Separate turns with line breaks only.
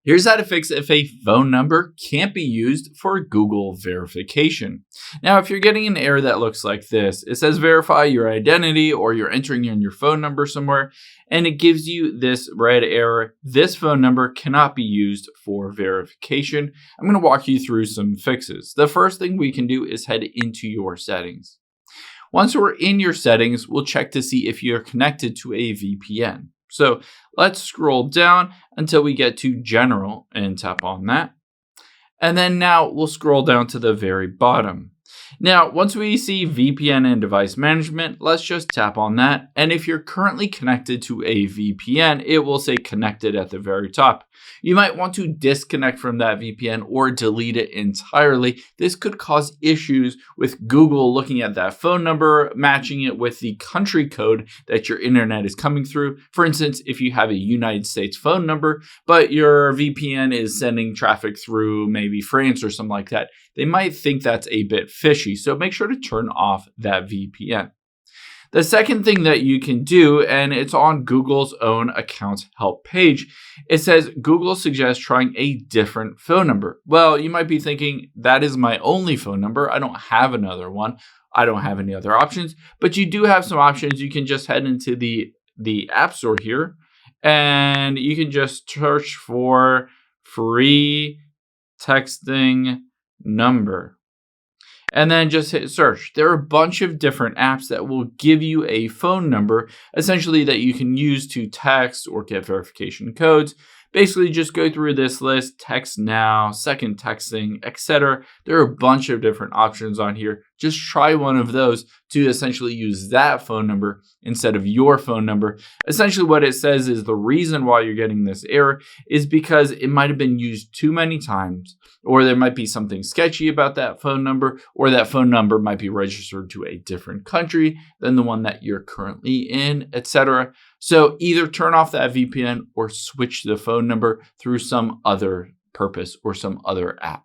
Here's how to fix if a phone number can't be used for Google verification. Now, if you're getting an error that looks like this, it says verify your identity or you're entering in your phone number somewhere, and it gives you this red error. This phone number cannot be used for verification. I'm going to walk you through some fixes. The first thing we can do is head into your settings. Once we're in your settings, we'll check to see if you're connected to a VPN. So let's scroll down until we get to General and tap on that. And then now we'll scroll down to the very bottom. Now, once we see VPN and device management, let's just tap on that. And if you're currently connected to a VPN, it will say connected at the very top. You might want to disconnect from that VPN or delete it entirely. This could cause issues with Google looking at that phone number, matching it with the country code that your internet is coming through. For instance, if you have a United States phone number, but your VPN is sending traffic through maybe France or something like that, they might think that's a bit fishy. So make sure to turn off that VPN. The second thing that you can do, and it's on Google's own account help page, it says Google suggests trying a different phone number. Well, you might be thinking, that is my only phone number. I don't have another one. I don't have any other options, but you do have some options. You can just head into the App Store here, and you can just search for free texting number. And then just hit search. There are a bunch of different apps that will give you a phone number, essentially that you can use to text or get verification codes. Basically, just go through this list, text now, second texting, etc. There are a bunch of different options on here. Just try one of those to essentially use that phone number instead of your phone number. Essentially, what it says is the reason why you're getting this error is because it might have been used too many times, or there might be something sketchy about that phone number, or that phone number might be registered to a different country than the one that you're currently in, etc. So either turn off that VPN or switch the phone number through some other purpose or some other app.